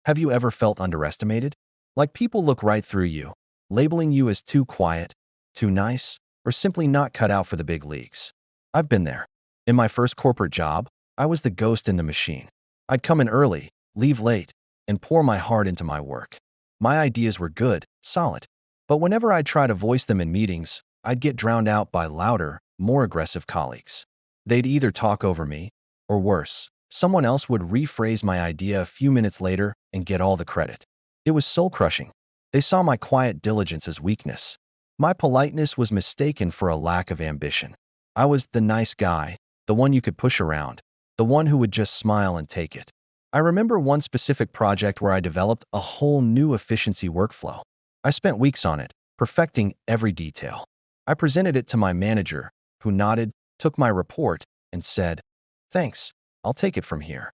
Have you ever felt underestimated? Like people look right through you, labeling you as too quiet, too nice, or simply not cut out for the big leagues. I've been there. In my first corporate job, I was the ghost in the machine. I'd come in early, leave late, and pour my heart into my work. My ideas were good, solid. But whenever I'd try to voice them in meetings, I'd get drowned out by louder, more aggressive colleagues. They'd either talk over me, or worse, someone else would rephrase my idea a few minutes later and get all the credit. It was soul-crushing. They saw my quiet diligence as weakness. My politeness was mistaken for a lack of ambition. I was the nice guy, the one you could push around, the one who would just smile and take it. I remember one specific project where I developed a whole new efficiency workflow. I spent weeks on it, perfecting every detail. I presented it to my manager, who nodded, took my report, and said, "Thanks, I'll take it from here."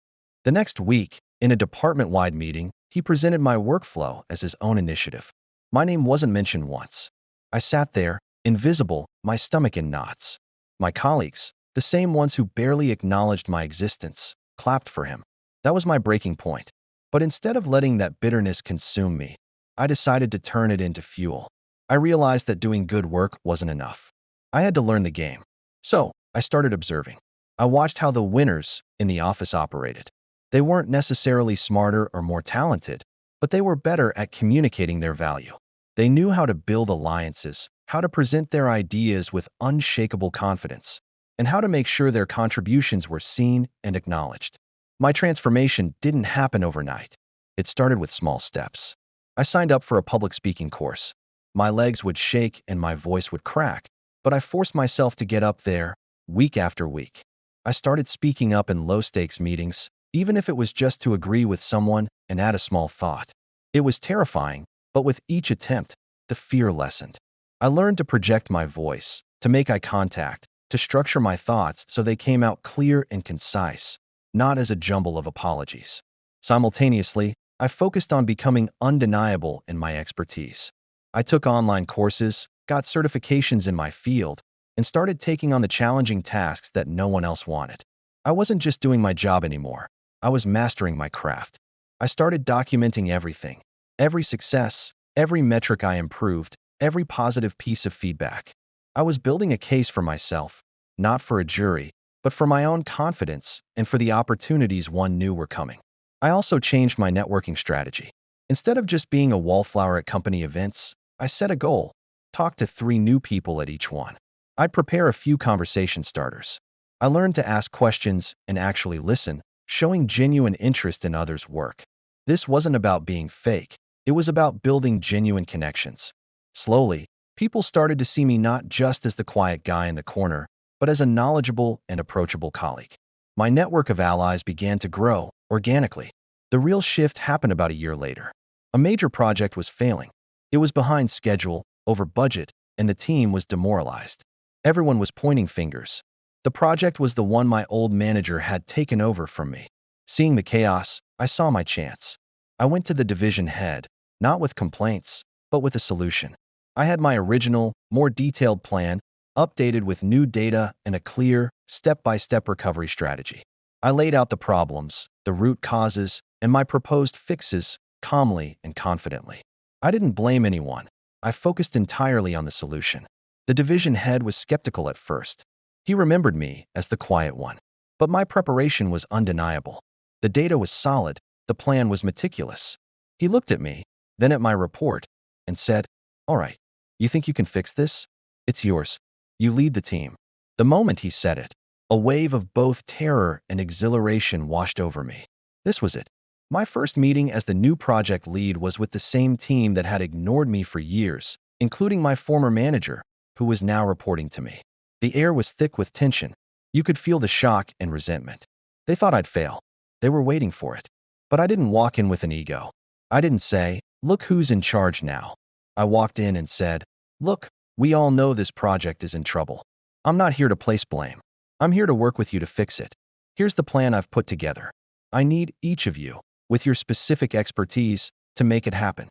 The next week, in a department-wide meeting, he presented my workflow as his own initiative. My name wasn't mentioned once. I sat there, invisible, my stomach in knots. My colleagues, the same ones who barely acknowledged my existence, clapped for him. That was my breaking point. But instead of letting that bitterness consume me, I decided to turn it into fuel. I realized that doing good work wasn't enough. I had to learn the game. So, I started observing. I watched how the winners in the office operated. They weren't necessarily smarter or more talented, but they were better at communicating their value. They knew how to build alliances, how to present their ideas with unshakable confidence, and how to make sure their contributions were seen and acknowledged. My transformation didn't happen overnight. It started with small steps. I signed up for a public speaking course. My legs would shake and my voice would crack, but I forced myself to get up there, week after week. I started speaking up in low-stakes meetings, even if it was just to agree with someone and add a small thought. It was terrifying, but with each attempt, the fear lessened. I learned to project my voice, to make eye contact, to structure my thoughts so they came out clear and concise, not as a jumble of apologies. Simultaneously, I focused on becoming undeniable in my expertise. I took online courses, got certifications in my field, and started taking on the challenging tasks that no one else wanted. I wasn't just doing my job anymore. I was mastering my craft. I started documenting everything, every success, every metric I improved, every positive piece of feedback. I was building a case for myself, not for a jury, but for my own confidence and for the opportunities one knew were coming. I also changed my networking strategy. Instead of just being a wallflower at company events, I set a goal: talk to 3 new people at each one. I'd prepare a few conversation starters. I learned to ask questions and actually listen, showing genuine interest in others' work. This wasn't about being fake. It was about building genuine connections. Slowly, people started to see me not just as the quiet guy in the corner, but as a knowledgeable and approachable colleague. My network of allies began to grow organically. The real shift happened about a year later. A major project was failing. It was behind schedule, over budget, and the team was demoralized. Everyone was pointing fingers. The project was the one my old manager had taken over from me. Seeing the chaos, I saw my chance. I went to the division head, not with complaints, but with a solution. I had my original, more detailed plan, updated with new data and a clear, step-by-step recovery strategy. I laid out the problems, the root causes, and my proposed fixes calmly and confidently. I didn't blame anyone. I focused entirely on the solution. The division head was skeptical at first. He remembered me as the quiet one. But my preparation was undeniable. The data was solid, the plan was meticulous. He looked at me, then at my report, and said, "All right, you think you can fix this? It's yours. You lead the team." The moment he said it, a wave of both terror and exhilaration washed over me. This was it. My first meeting as the new project lead was with the same team that had ignored me for years, including my former manager, who was now reporting to me. The air was thick with tension. You could feel the shock and resentment. They thought I'd fail. They were waiting for it. But I didn't walk in with an ego. I didn't say, "Look who's in charge now." I walked in and said, "Look, we all know this project is in trouble. I'm not here to place blame. I'm here to work with you to fix it. Here's the plan I've put together. I need each of you, with your specific expertise, to make it happen."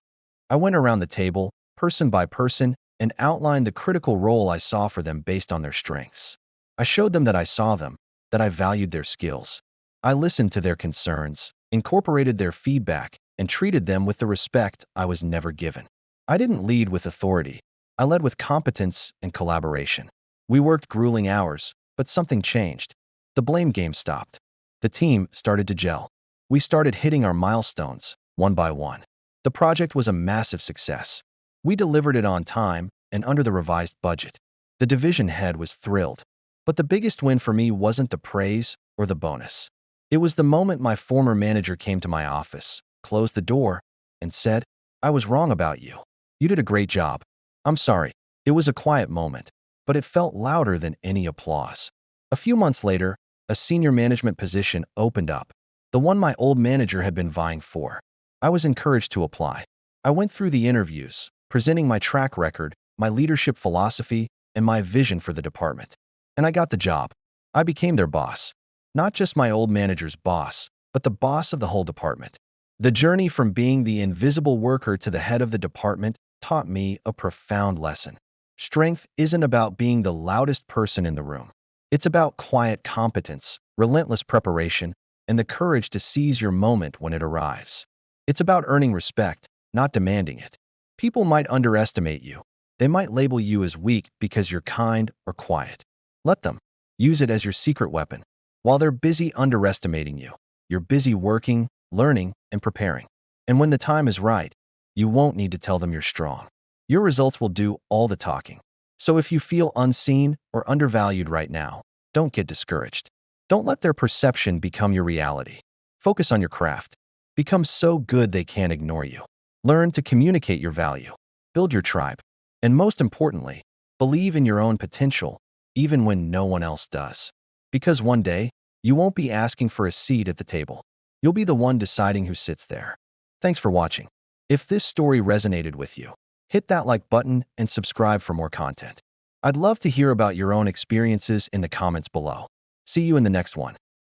I went around the table, person by person, and outlined the critical role I saw for them based on their strengths. I showed them that I saw them, that I valued their skills. I listened to their concerns, incorporated their feedback, and treated them with the respect I was never given. I didn't lead with authority. I led with competence and collaboration. We worked grueling hours, but something changed. The blame game stopped. The team started to gel. We started hitting our milestones, one by one. The project was a massive success. We delivered it on time and under the revised budget. The division head was thrilled. But the biggest win for me wasn't the praise or the bonus. It was the moment my former manager came to my office, closed the door, and said, "I was wrong about you. You did a great job. I'm sorry." It was a quiet moment, but it felt louder than any applause. A few months later, a senior management position opened up, the one my old manager had been vying for. I was encouraged to apply. I went through the interviews, presenting my track record, my leadership philosophy, and my vision for the department. And I got the job. I became their boss. Not just my old manager's boss, but the boss of the whole department. The journey from being the invisible worker to the head of the department taught me a profound lesson. Strength isn't about being the loudest person in the room. It's about quiet competence, relentless preparation, and the courage to seize your moment when it arrives. It's about earning respect, not demanding it. People might underestimate you. They might label you as weak because you're kind or quiet. Let them. Use it as your secret weapon. While they're busy underestimating you, you're busy working, learning, and preparing. And when the time is right, you won't need to tell them you're strong. Your results will do all the talking. So if you feel unseen or undervalued right now, don't get discouraged. Don't let their perception become your reality. Focus on your craft. Become so good they can't ignore you. Learn to communicate your value. Build your tribe. And most importantly, believe in your own potential, even when no one else does. Because one day, you won't be asking for a seat at the table. You'll be the one deciding who sits there. Thanks for watching. If this story resonated with you, hit that like button and subscribe for more content. I'd love to hear about your own experiences in the comments below. See you in the next one.